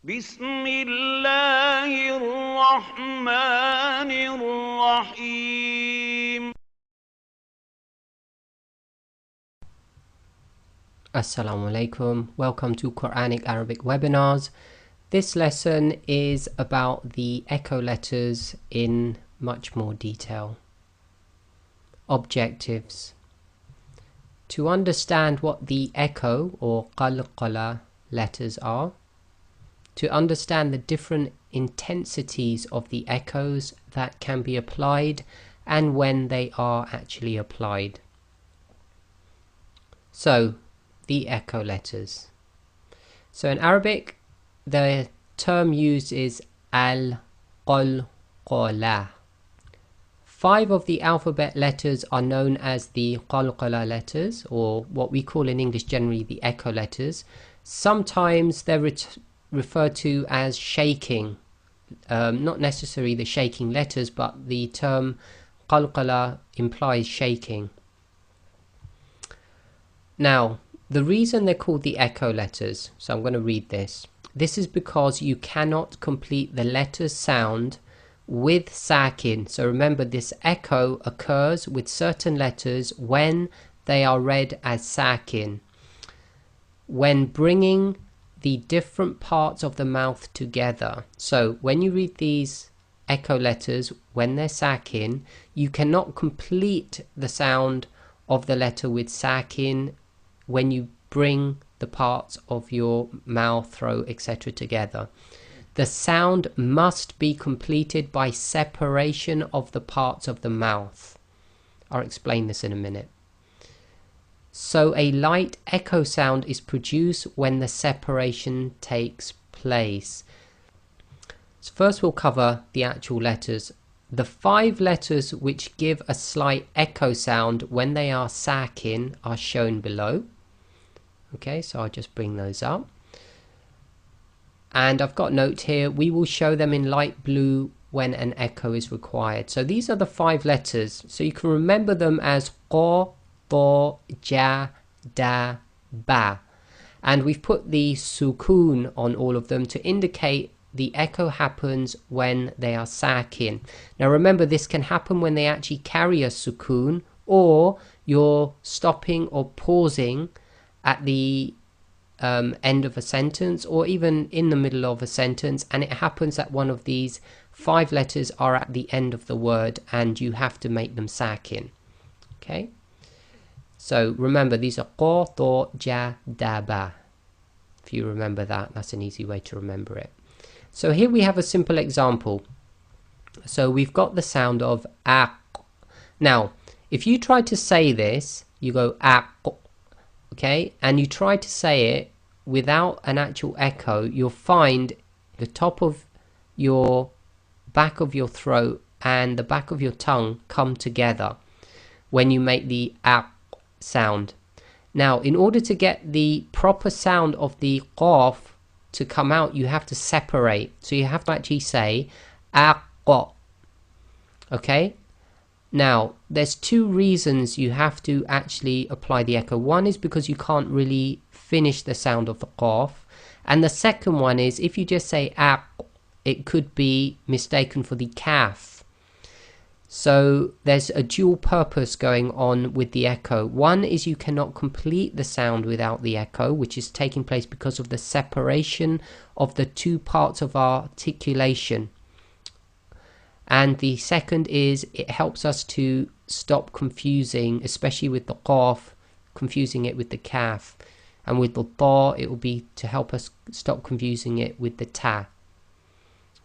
بسم الله الرحمن الرحيم. Assalamu alaikum. Welcome to Quranic Arabic webinars. This lesson is about the echo letters in much more detail. Objectives. To understand what the echo or Qalqalah letters are, to understand the different intensities of the echoes that can be applied and when they are actually applied. So, the echo letters. So in Arabic, the term used is Qalqalah. 5 of the alphabet letters are known as the Qalqalah letters, or what we call in English generally the echo letters. Sometimes they're referred to as shaking, not necessarily the shaking letters, but the term Qalqalah implies shaking. Now, the reason they're called the echo letters, so I'm going to read this. This is because you cannot complete the letter's sound with sakin. So remember, this echo occurs with certain letters when they are read as sakin. When bringing the different parts of the mouth together. So when you read these echo letters, when they're sakin, you cannot complete the sound of the letter with sakin when you bring the parts of your mouth, throat, etc. together. The sound must be completed by separation of the parts of the mouth. I'll explain this in a minute. So a light echo sound is produced when the separation takes place. So first we'll cover the actual letters. The 5 letters which give a slight echo sound when they are sakin are shown below. Okay, so I'll just bring those up. And I've got a note here, we will show them in light blue when an echo is required. So these are the 5 letters. So you can remember them as qa, ta, ja, da, ba. And we've put the sukoon on all of them to indicate the echo happens when they are sakin. Now remember, this can happen when they actually carry a sukoon, or you're stopping or pausing at the end of a sentence, or even in the middle of a sentence, and it happens that one of these 5 letters are at the end of the word and you have to make them sakin. Okay, so remember, these are qa, ta, ja, da, ba. If you remember that, that's an easy way to remember it. So here we have a simple example. So we've got the sound of aq. Now if you try to say this, you go aq, okay, and you try to say it without an actual echo, you'll find the top of your back of your throat and the back of your tongue come together when you make the aq sound. Now in order to get the proper sound of the qaf to come out, you have to separate. So you have to actually say aq. Okay, now there's 2 reasons you have to actually apply the echo. One is because you can't really finish the sound of the qaf, and the second one is if you just say aq, it could be mistaken for the kaf. So there's a dual purpose going on with the echo. One is you cannot complete the sound without the echo, which is taking place because of the separation of the 2 parts of articulation. And the second is it helps us to stop confusing, especially with the qaf, confusing it with the kaf. And with the ta, it will be to help us stop confusing it with the ta.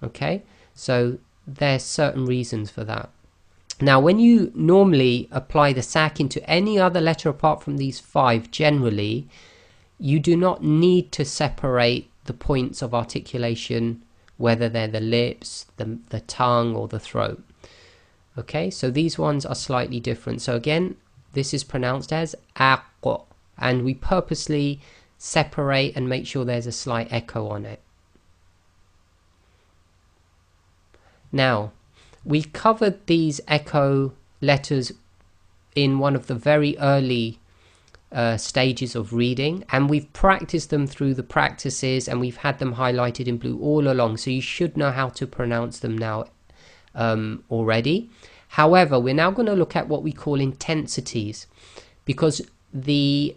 Okay, so there's certain reasons for that. Now when you normally apply the sakin to any other letter apart from these 5, generally you do not need to separate the points of articulation, whether they're the lips, the tongue, or the throat. Okay, so these ones are slightly different. So again, this is pronounced as aq, and we purposely separate and make sure there's a slight echo on it. Now, we covered these echo letters in one of the very early stages of reading, and we've practiced them through the practices, and we've had them highlighted in blue all along, so you should know how to pronounce them now already. However, we're now going to look at what we call intensities, because the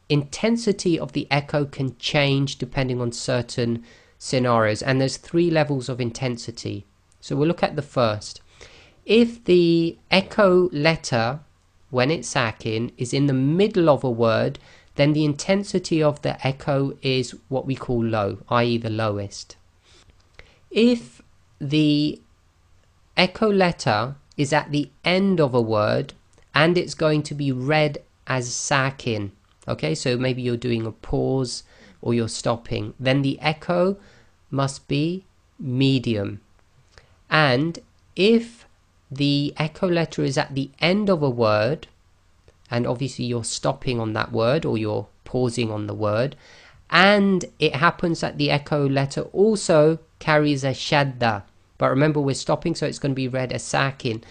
intensity of the echo can change depending on certain scenarios, and there's 3 levels of intensity. So we'll look at the first. If the echo letter, when it's sakin, is in the middle of a word, then the intensity of the echo is what we call low, i.e. the lowest. If the echo letter is at the end of a word and it's going to be read as sakin, okay, so maybe you're doing a pause or you're stopping, then the echo must be medium. And if the echo letter is at the end of a word, and obviously you're stopping on that word or you're pausing on the word, and it happens that the echo letter also carries a shadda, but remember we're stopping, so it's going to be read as sakin,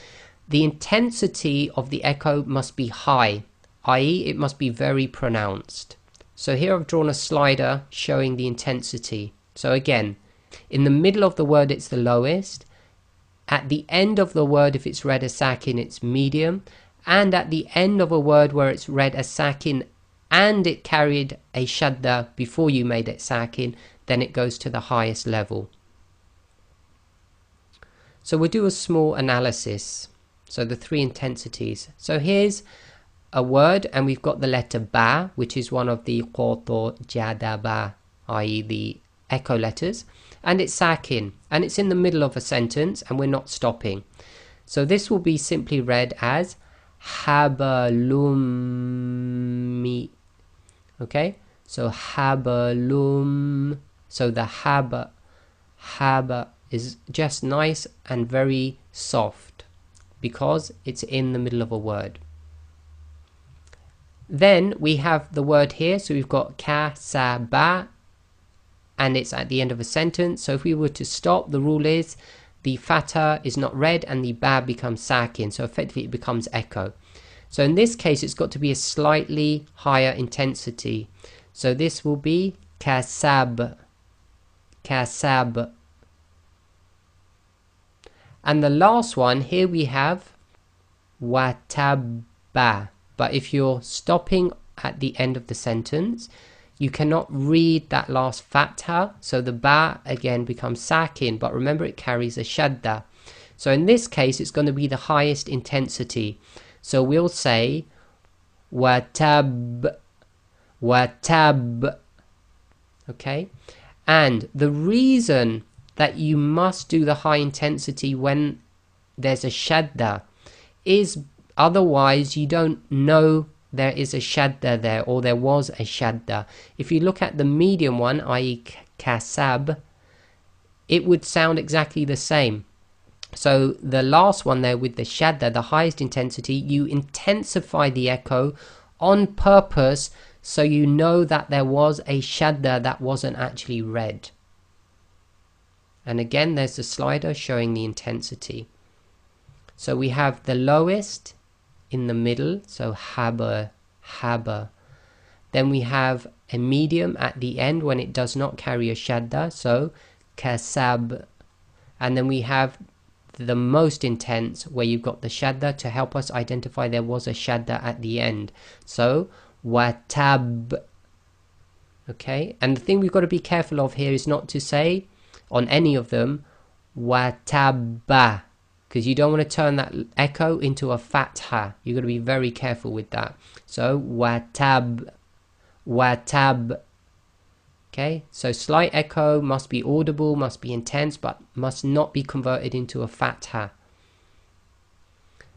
the intensity of the echo must be high, i.e. it must be very pronounced. So here I've drawn a slider showing the intensity. So again, in the middle of the word it's the lowest, at the end of the word if it's read as sakin it's medium, and at the end of a word where it's read as sakin and it carried a shadda before you made it sakin, then it goes to the highest level. So we'll do a small analysis. So the 3 intensities. So here's a word and we've got the letter ba, which is one of the qoto jadaba, i.e. the echo letters, and it's sakin, and it's in the middle of a sentence and we're not stopping. So this will be simply read as habalummi. Okay, so habalum, so the haba is just nice and very soft because it's in the middle of a word. Then we have the word here, so we've got kasaba, and it's at the end of a sentence. So if we were to stop, the rule is the fatha is not read and the ba becomes sakin, so effectively it becomes echo. So in this case it's got to be a slightly higher intensity, so this will be kasab, kasab. And the last one here we have watabba, but if you're stopping at the end of the sentence you cannot read that last fatha, so the ba again becomes sakin, but remember it carries a shadda. So in this case it's going to be the highest intensity, so we'll say watab, watab. Okay, and the reason that you must do the high intensity when there's a shadda is otherwise you don't know there is a shadda there, or there was a shadda. If you look at the medium one, i.e. kasab, it would sound exactly the same. So the last one there with the shadda, the highest intensity, you intensify the echo on purpose so you know that there was a shadda that wasn't actually read. And again there's the slider showing the intensity. So we have the lowest in the middle, so haba, haba. Then we have a medium at the end when it does not carry a shadda, so kasab. And then we have the most intense where you've got the shadda to help us identify there was a shadda at the end, so watab. Okay, and the thing we've got to be careful of here is not to say on any of them watabba, because you don't want to turn that echo into a fatha. You've got to be very careful with that. So watab, watab. Okay, so slight echo must be audible, must be intense, but must not be converted into a fatha.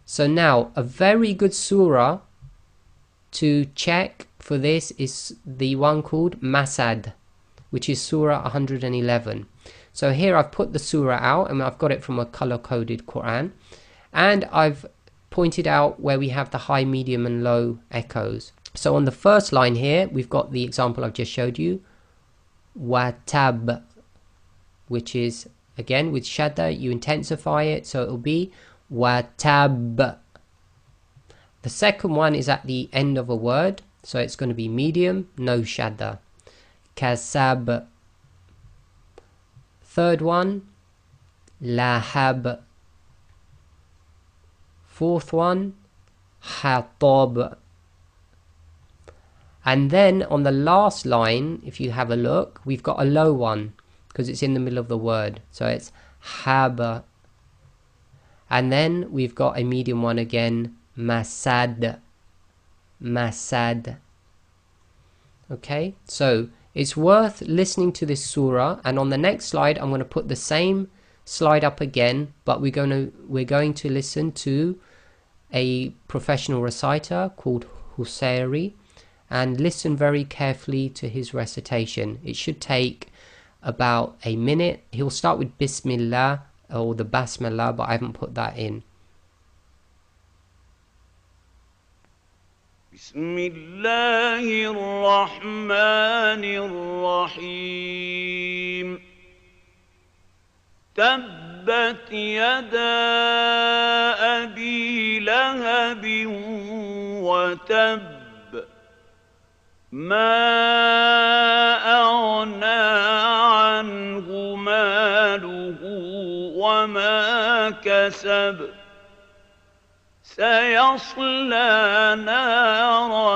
So now a very good surah to check for this is the one called Masad, which is surah 111. So here I've put the surah out and I've got it from a color-coded Quran, and I've pointed out where we have the high, medium and low echoes. So on the first line here we've got the example I've just showed you, watab, which is again with shadda you intensify it, so it will be watab. The second one is at the end of a word, so it's going to be medium, no shadda. Kasab. Third one, lahab. Fourth one, hatab. And then on the last line, if you have a look, we've got a low one because it's in the middle of the word. So it's haba. And then we've got a medium one again, masad. Masad. Okay, so it's worth listening to this surah, and on the next slide I'm going to put the same slide up again, but we're going to listen to a professional reciter called Husayri, and listen very carefully to his recitation. It should take about a minute. He'll start with Bismillah or the Basmala, but I haven't put that in. Bismillahir Rahmanir Rahim. Tabbat yada abi lahabin wa tab. ما أغنى عنه ماله وما كسب سيصلى نارا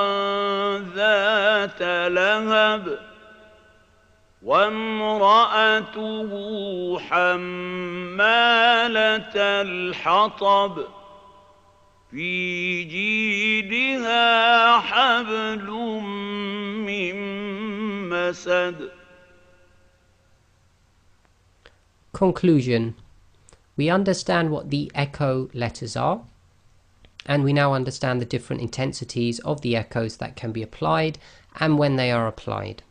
ذات لهب وامرأته حمالة الحطب في جيدها حبل من مسد. Conclusion. We understand what the echo letters are, and we now understand the different intensities of the echoes that can be applied and when they are applied.